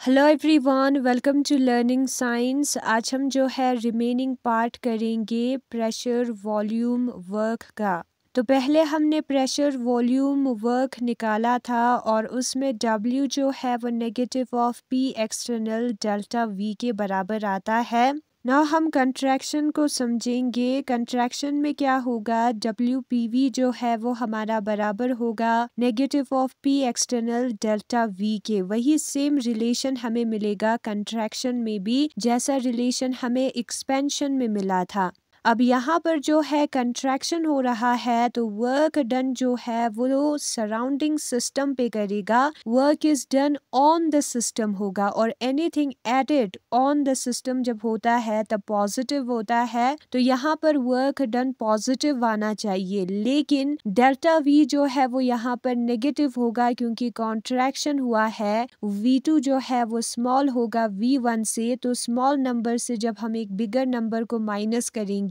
Hello everyone, welcome to learning science. आज हम जो है रिमेनिंग पार्ट करेंगे प्रेशर वॉल्यूम वर्क का। तो पहले हमने प्रेशर वॉल्यूम वर्क निकाला था और उसमें W जो है वो negative of P external delta V के बराबर आता है। नाउ हम कंट्रैक्शन को समझेंगे। कंट्रैक्शन में क्या होगा, WPV जो है वो हमारा बराबर होगा negative of P external delta V के। वही सेम रिलेशन हमें मिलेगा कंट्रैक्शन में भी, जैसा रिलेशन हमें एक्सपेंशन में मिला था। अब यहाँ पर जो है कंट्रैक्शन हो रहा है तो वर्क डन जो है वो सराउंडिंग सिस्टम पे करेगा। Work is done on the system होगा और anything added on the system जब होता है तब पॉजिटिव होता है। तो यहाँ पर वर्क डन पॉजिटिव आना चाहिए, लेकिन डेल्टा V जो है वो यहाँ पर नेगेटिव होगा क्योंकि कॉन्ट्रैक्शन हुआ है। V2 जो है वो स्मॉल होगा V1 से, तो स्मॉल नंबर से जब हम एक बिगर नंबर को माइनस करेंगे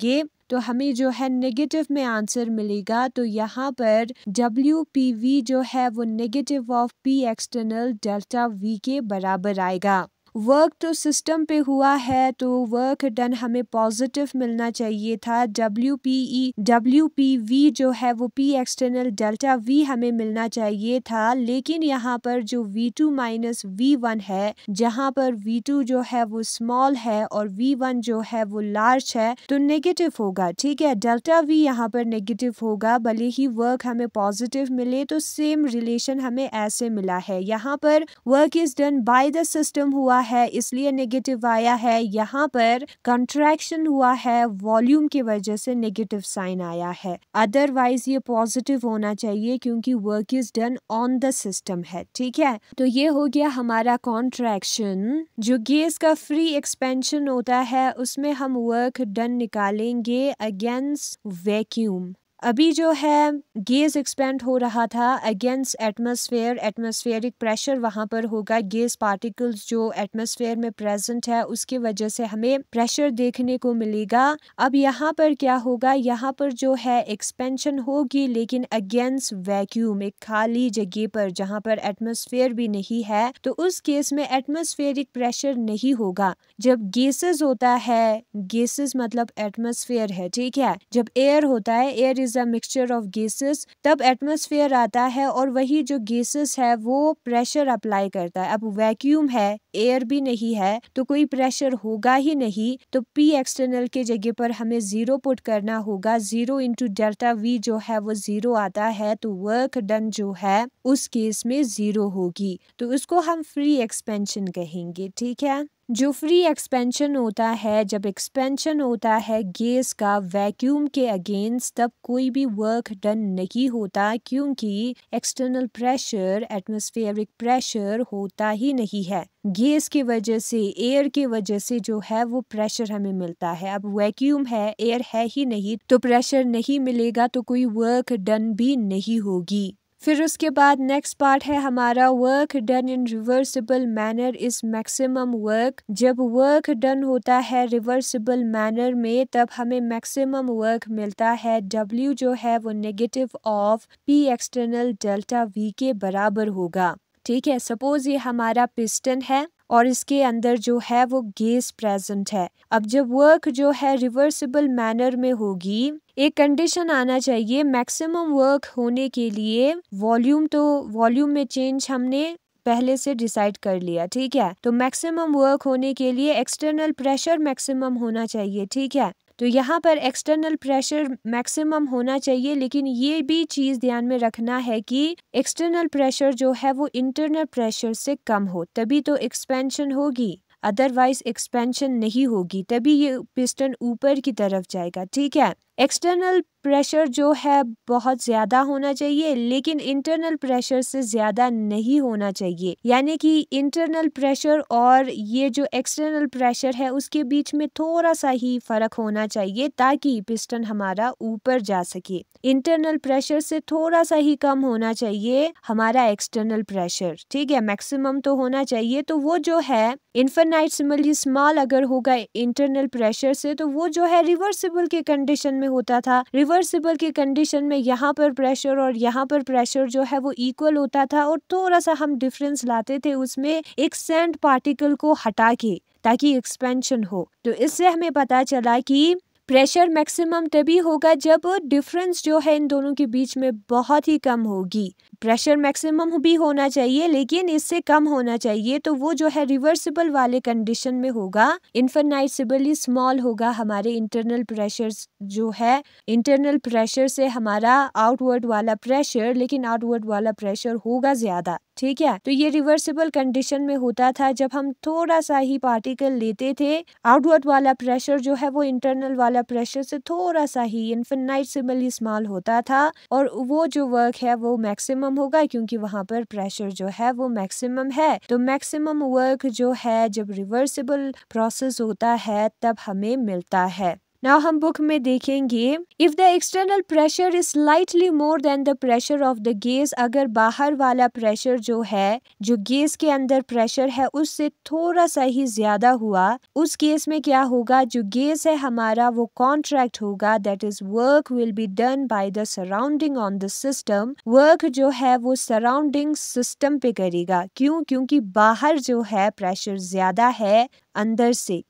तो हमें जो है नेगेटिव में आंसर मिलेगा। तो यहाँ पर WPV जो है वो negative of P external delta V के बराबर आएगा। वर्क तो सिस्टम पे हुआ है तो वर्क डन हमें पॉजिटिव मिलना चाहिए था। WPV जो है वो P एक्सटर्नल डेल्टा V हमें मिलना चाहिए था, लेकिन यहाँ पर जो V2 माइनस V1 है, जहाँ पर V2 जो है वो स्मॉल है और V1 जो है वो लार्ज है, तो नेगेटिव होगा। ठीक है, डेल्टा V यहाँ पर नेगेटिव होगा, भले ही वर्क हमें पॉजिटिव मिले। तो सेम रिलेशन हमें ऐसे मिला है। यहाँ पर work is done by the system हुआ है इसलिए नेगेटिव आया है। यहाँ पर कंट्रैक्शन हुआ है वॉल्यूम की वजह से नेगेटिव साइन आया है, अदरवाइज ये पॉजिटिव होना चाहिए क्योंकि work is done on the system है। ठीक है, तो ये हो गया हमारा कॉन्ट्रैक्शन। जो गैस का फ्री एक्सपेंशन होता है उसमें हम वर्क डन निकालेंगे अगेंस्ट वैक्यूम। अभी जो है गैस एक्सपेंड हो रहा था अगेंस्ट एटमॉस्फेयर, एटमॉस्फेरिक प्रेशर वहाँ पर होगा। गैस पार्टिकल्स जो एटमॉस्फेयर में प्रेजेंट है उसकी वजह से हमें प्रेशर देखने को मिलेगा। अब यहाँ पर क्या होगा, यहाँ पर जो है एक्सपेंशन होगी लेकिन अगेंस्ट वैक्यूम, एक खाली जगह पर जहाँ पर एटमॉस्फेयर भी नहीं है, तो उस केस में एटमॉस्फेरिक प्रेशर नहीं होगा। जब गैसेस होता है, गैसेस मतलब एटमॉस्फेयर है, ठीक है, जब एयर होता है, air is a mixture of gases, तब एटमॉस्फेयर आता है और वही जो गैसेस है वो प्रेशर अप्लाई करता है। अब वैक्यूम है, एयर भी नहीं है, तो कोई प्रेशर होगा ही नहीं। तो P एक्सटर्नल के जगह पर हमें 0 पुट करना होगा। 0 इंटू डेल्टा V जो है वो 0 आता है, तो वर्क डन जो है उस केस में 0 होगी, तो उसको हम फ्री एक्सपेंशन कहेंगे। ठीक है, जो फ्री एक्सपेंशन होता है, जब एक्सपेंशन होता है गैस का वैक्यूम के अगेंस्ट, तब कोई भी वर्क डन नहीं होता क्योंकि एक्सटर्नल प्रेशर, एटमॉस्फेरिक प्रेशर होता ही नहीं है। गैस की वजह से, एयर की वजह से जो है वो प्रेशर हमें मिलता है। अब वैक्यूम है, एयर है ही नहीं, तो प्रेशर नहीं मिलेगा, तो कोई वर्क डन भी नहीं होगी। फिर उसके बाद नेक्स्ट पार्ट है हमारा work done in reversible manner is maximum work. जब वर्क डन होता है रिवर्सिबल मैनर में तब हमें मैक्सिमम वर्क मिलता है। W जो है वो negative of P external delta V के बराबर होगा। ठीक है, सपोज ये हमारा पिस्टन है और इसके अंदर जो है वो गैस प्रेजेंट है। अब जब वर्क जो है रिवर्सिबल मैनर में होगी, एक कंडीशन आना चाहिए मैक्सिमम वर्क होने के लिए। वॉल्यूम, तो वॉल्यूम में चेंज हमने पहले से डिसाइड कर लिया। ठीक है, तो मैक्सिमम वर्क होने के लिए एक्सटर्नल प्रेशर मैक्सिमम होना चाहिए। ठीक है, तो यहाँ पर एक्सटर्नल प्रेशर मैक्सिमम होना चाहिए, लेकिन ये भी चीज़ ध्यान में रखना है कि एक्सटर्नल प्रेशर जो है वो इंटरनल प्रेशर से कम हो, तभी तो एक्सपेंशन होगी, अदरवाइज एक्सपेंशन नहीं होगी, तभी ये पिस्टन ऊपर की तरफ जाएगा। ठीक है, एक्सटर्नल प्रेशर जो है बहुत ज़्यादा होना चाहिए लेकिन इंटरनल प्रेशर से ज़्यादा नहीं होना चाहिए, यानी कि इंटरनल प्रेशर और ये जो एक्सटर्नल प्रेशर है उसके बीच में थोड़ा सा ही फ़र्क होना चाहिए ताकि पिस्टन हमारा ऊपर जा सके। इंटरनल प्रेशर से थोड़ा सा ही कम होना चाहिए हमारा एक्सटर्नल प्रेशर। ठीक है, मैक्सिमम तो होना चाहिए, तो वो जो है इन्फिनाइटेसिमली स्मॉल अगर होगा इंटरनल प्रेशर से, तो वो जो है रिवर्सिबल के कंडीशन में होता था। रिवर्सिबल की कंडीशन में यहाँ पर प्रेशर और यहाँ पर प्रेशर जो है वो इक्वल होता था और थोड़ा सा हम डिफरेंस लाते थे उसमें एक सैंड पार्टिकल को हटा के ताकि एक्सपेंशन हो। तो इससे हमें पता चला कि प्रेशर मैक्सिमम तभी होगा जब डिफरेंस जो है इन दोनों के बीच में बहुत ही कम होगी। प्रेशर मैक्सिमम भी होना चाहिए लेकिन इससे कम होना चाहिए, तो वो जो है रिवर्सिबल वाले कंडीशन में होगा, इन्फिनाइटेबली स्मॉल होगा हमारे इंटरनल प्रेशर जो है, इंटरनल प्रेशर से हमारा आउटवर्ड वाला प्रेशर, लेकिन आउटवर्ड वाला प्रेशर होगा ज्यादा। ठीक है, तो ये रिवर्सिबल कंडीशन में होता था जब हम थोड़ा सा ही पार्टिकल लेते थे, आउटवर्ड वाला प्रेशर जो है वो इंटरनल वाला प्रेशर से थोड़ा सा ही इन्फिनाइटेबली स्मॉल होता था और वो जो वर्क है वो मैक्सिमम होगा क्योंकि वहां पर प्रेशर जो है वो मैक्सिमम है। तो मैक्सिमम वर्क जो है जब रिवर्सिबल प्रोसेस होता है तब हमें मिलता है। नाउ हम बुक में देखेंगे, if the external pressure is slightly more than the pressure of the gas, अगर बाहर वाला प्रेशर जो है, जो गैस के अंदर प्रेशर है उससे थोड़ा सा ही ज्यादा हुआ, उस केस में क्या होगा, जो गैस है हमारा वो कॉन्ट्रैक्ट होगा, that is work will be done by the surrounding on the system. Work जो है वो सराउंडिंग सिस्टम पे करेगा। क्यों? क्योंकि बाहर जो है प्रेशर ज्यादा है अंदर से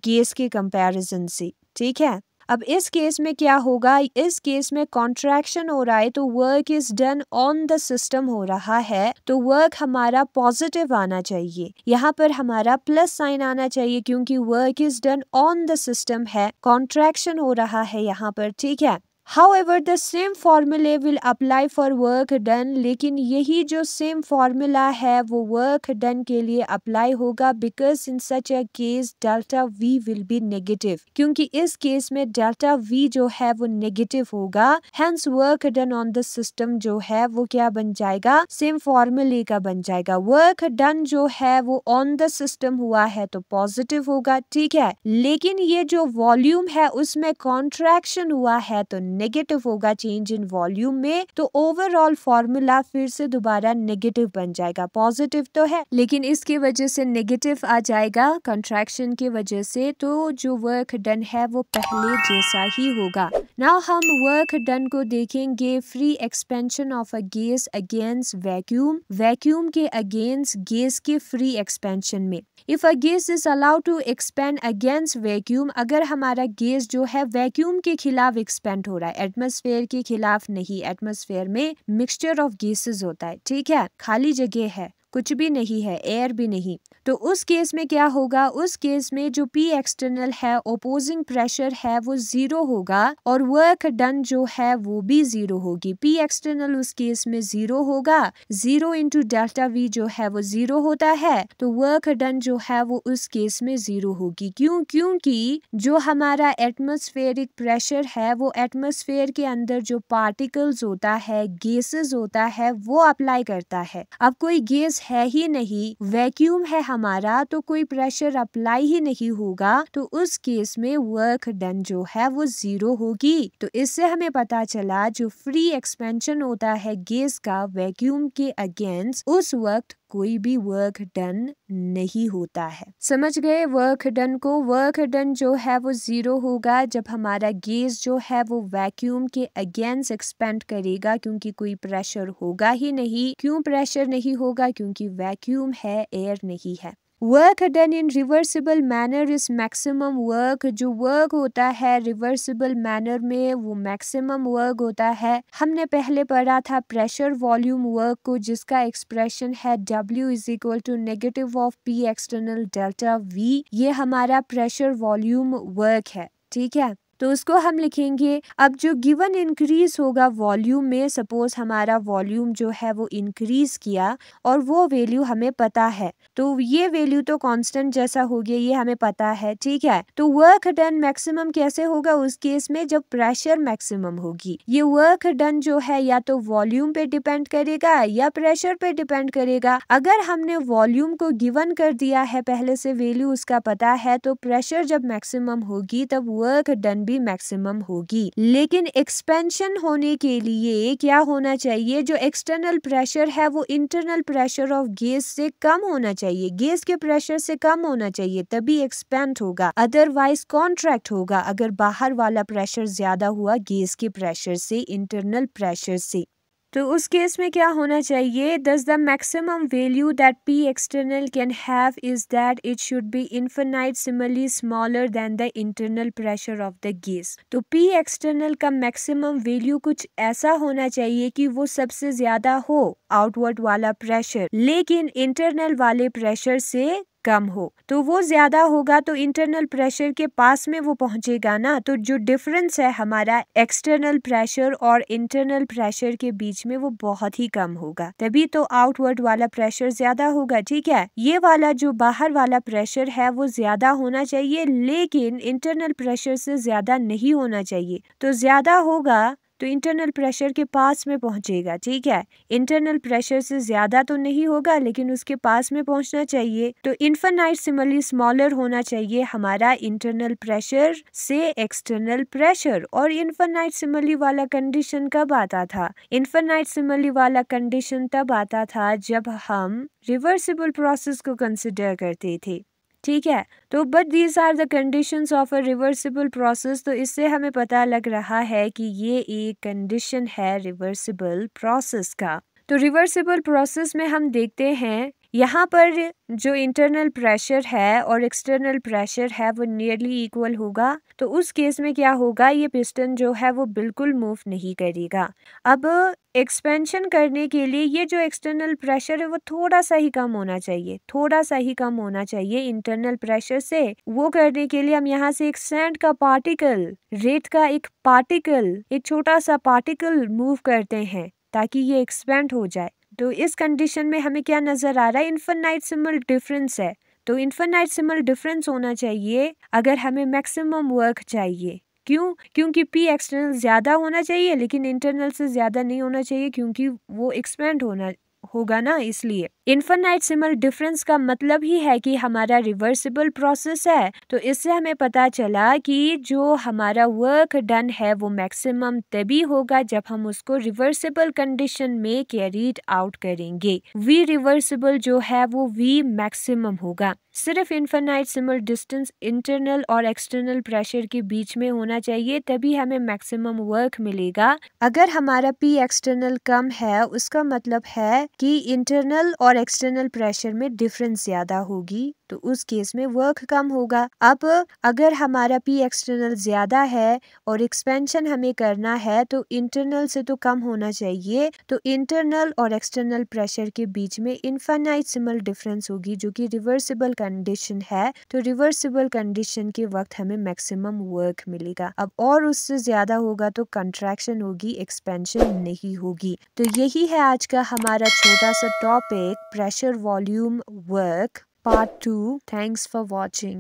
गैस के कंपैरिजन से। ठीक है, अब इस केस में क्या होगा, इस केस में कॉन्ट्रैक्शन हो रहा है तो work is done on the system हो रहा है, तो वर्क हमारा पॉजिटिव आना चाहिए, यहाँ पर हमारा प्लस साइन आना चाहिए क्योंकि work is done on the system है, कॉन्ट्रैक्शन हो रहा है यहाँ पर। ठीक है, However, the same formula will apply for work done, लेकिन यही जो same formula है वो work done के लिए apply होगा, because in such a case delta V will be negative, क्योंकि इस केस में delta V जो है वो negative होगा, hence work done on the system जो है वो क्या बन जाएगा, same formula का बन जाएगा। work done जो है वो on the system हुआ है तो positive होगा। ठीक है, लेकिन ये जो volume है उसमें contraction हुआ है तो नेगेटिव होगा, चेंज इन वॉल्यूम में, तो ओवरऑल फॉर्मूला फिर से दोबारा नेगेटिव बन जाएगा। पॉजिटिव तो है लेकिन इसकी वजह से नेगेटिव आ जाएगा कंट्रैक्शन की वजह से, तो जो वर्क डन है वो पहले जैसा ही होगा। नाउ हम वर्क डन को देखेंगे, free expansion of a gas against vacuum, vacuum के अगेंस्ट गैस के फ्री एक्सपेंशन में। If a gas is allowed to expand against vacuum, अगर हमारा गैस जो है वैक्यूम के खिलाफ एक्सपेंड हो रहा है, एटमॉस्फेयर के खिलाफ नहीं, एटमॉस्फेयर में मिक्सचर ऑफ गैसेस होता है। ठीक है, खाली जगह है, कुछ भी नहीं है, एयर भी नहीं, तो उस केस में क्या होगा, उस केस में जो P एक्सटर्नल है, ओपोजिंग प्रेशर है वो जीरो होगा और वर्क डन जो है वो भी जीरो होगी। P एक्सटर्नल उस केस में जीरो होगा, 0 इंटू डेल्टा V जो है वो जीरो होता है, तो वर्क डन जो है वो उस केस में जीरो होगी। क्यों? क्योंकि जो हमारा एटमॉस्फेरिक प्रेशर है वो एटमॉस्फेयर के अंदर जो पार्टिकल्स होता है, गैसेस होता है, वो अप्लाई करता है। अब कोई गैस है ही नहीं, वैक्यूम है हमारा, तो कोई प्रेशर अप्लाई ही नहीं होगा, तो उस केस में वर्क डन जो है वो जीरो होगी। तो इससे हमें पता चला जो फ्री एक्सपेंशन होता है गैस का वैक्यूम के अगेंस्ट, उस वक्त कोई भी वर्क डन नहीं होता है। समझ गए वर्क डन को? वर्क डन जो है वो जीरो होगा जब हमारा गैस जो है वो वैक्यूम के अगेंस्ट एक्सपेंड करेगा, क्योंकि कोई प्रेशर होगा ही नहीं। क्यों प्रेशर नहीं होगा? क्योंकि वैक्यूम है, एयर नहीं है। Work done in reversible manner is maximum work, जो वर्क होता है रिवर्सिबल मैनर में वो मैक्सिमम वर्क होता है। हमने पहले पढ़ा था प्रेशर वॉल्यूम वर्क को, जिसका एक्सप्रेशन है W is equal to negative of P external delta V, ये हमारा प्रेशर वॉल्यूम वर्क है। ठीक है, तो उसको हम लिखेंगे। अब जो गिवन इंक्रीज होगा वॉल्यूम में, सपोज हमारा वॉल्यूम जो है वो इंक्रीज किया और वो वैल्यू हमें पता है, तो ये वैल्यू तो कांस्टेंट जैसा हो गया, ये हमें पता है। ठीक है, तो वर्क डन मैक्सिमम कैसे होगा? उस केस में जब प्रेशर मैक्सिमम होगी। ये वर्क डन जो है या तो वॉल्यूम पे डिपेंड करेगा या प्रेशर पे डिपेंड करेगा। अगर हमने वॉल्यूम को गिवन कर दिया है, पहले से वैल्यू उसका पता है, तो प्रेशर जब मैक्सिमम होगी तब वर्क डन तभी मैक्सिमम होगी। लेकिन एक्सपेंशन होने के लिए क्या होना चाहिए, जो एक्सटर्नल प्रेशर है वो इंटरनल प्रेशर ऑफ गैस से कम होना चाहिए, गैस के प्रेशर से कम होना चाहिए, तभी एक्सपेंड होगा, अदरवाइज कॉन्ट्रैक्ट होगा अगर बाहर वाला प्रेशर ज्यादा हुआ गैस के प्रेशर से, इंटरनल प्रेशर से। तो उस केस में क्या होना चाहिए, thus the maximum value that P external can have is that it should be infinitesimally smaller than the internal pressure of the gas। तो P external का maximum value कुछ ऐसा होना चाहिए कि वो सबसे ज्यादा हो आउटवर्ड वाला प्रेशर, लेकिन इंटरनल वाले प्रेशर से कम हो। तो वो ज्यादा होगा तो इंटरनल प्रेशर के पास में वो पहुंचेगा ना, तो जो डिफरेंस है हमारा एक्सटर्नल प्रेशर और इंटरनल प्रेशर के बीच में वो बहुत ही कम होगा, तभी तो आउटवर्ड वाला प्रेशर ज्यादा होगा। ठीक है, ये वाला जो बाहर वाला प्रेशर है वो ज्यादा होना चाहिए, लेकिन इंटरनल प्रेशर से ज्यादा नहीं होना चाहिए। तो ज्यादा होगा तो इंटरनल प्रेशर के पास में पहुंचेगा। ठीक है, इंटरनल प्रेशर से ज्यादा तो नहीं होगा लेकिन उसके पास में पहुंचना चाहिए। तो इन्फिनिटेसिमली स्मॉलर होना चाहिए हमारा इंटरनल प्रेशर से एक्सटर्नल प्रेशर। और इन्फिनिटेसिमली वाला कंडीशन कब आता था, इन्फिनिटेसिमली वाला कंडीशन तब आता था जब हम रिवर्सिबल प्रोसेस को कंसिडर करते थे। ठीक है, तो but these are the conditions of a reversible process. तो इससे हमें पता लग रहा है कि ये एक कंडीशन है रिवर्सिबल प्रोसेस का। तो रिवर्सिबल प्रोसेस में हम देखते हैं यहाँ पर जो इंटरनल प्रेशर है और एक्सटर्नल प्रेशर है वो नियरली इक्वल होगा। तो उस केस में क्या होगा, ये पिस्टन जो है वो बिल्कुल मूव नहीं करेगा। अब एक्सपेंशन करने के लिए ये जो एक्सटर्नल प्रेशर है वो थोड़ा सा ही कम होना चाहिए, थोड़ा सा ही कम होना चाहिए इंटरनल प्रेशर से। वो करने के लिए हम यहाँ से एक सैंड का पार्टिकल, रेत का एक पार्टिकल, एक छोटा सा पार्टिकल मूव करते हैं ताकि ये एक्सपेंड हो जाए। तो इस कंडीशन में हमें क्या नजर आ रहा है, इन्फिनिटेसिमल डिफरेंस है। तो इन्फिनिटेसिमल डिफरेंस होना चाहिए अगर हमें मैक्सिमम वर्क चाहिए। क्यों, क्योंकि P एक्सटर्नल ज्यादा होना चाहिए लेकिन इंटरनल से ज्यादा नहीं होना चाहिए, क्योंकि वो एक्सपेंड होगा ना, इसलिए इन्फिनिटेसिमल डिफरेंस का मतलब ही है कि हमारा रिवर्सिबल प्रोसेस है। तो इससे हमें पता चला कि जो हमारा वर्क डन है वो मैक्सिमम तभी होगा जब हम उसको रिवर्सिबल कंडीशन में कैरीड आउट करेंगे। V रिवर्सिबल जो है वो V मैक्सिमम होगा। सिर्फ इन्फिनिटेसिमल डिस्टेंस इंटरनल और एक्सटर्नल प्रेशर के बीच में होना चाहिए, तभी हमें मैक्सिमम वर्क मिलेगा। अगर हमारा P एक्सटर्नल कम है उसका मतलब है कि इंटरनल और एक्सटर्नल प्रेशर में डिफरेंस ज्यादा होगी, तो उस केस में वर्क कम होगा। अब अगर हमारा P एक्सटर्नल ज्यादा है और एक्सपेंशन हमें करना है तो इंटरनल से तो कम होना चाहिए, तो इंटरनल और एक्सटर्नल प्रेशर के बीच में इन्फिनिटेसिमल डिफरेंस होगी जो कि रिवर्सिबल कंडीशन है। तो रिवर्सिबल कंडीशन के वक्त हमें मैक्सिमम वर्क मिलेगा। अब और उससे ज्यादा होगा तो कंट्रैक्शन होगी, एक्सपेंशन नहीं होगी। तो यही है आज का हमारा छोटा सा topic, pressure volume work part 2। Thanks for watching.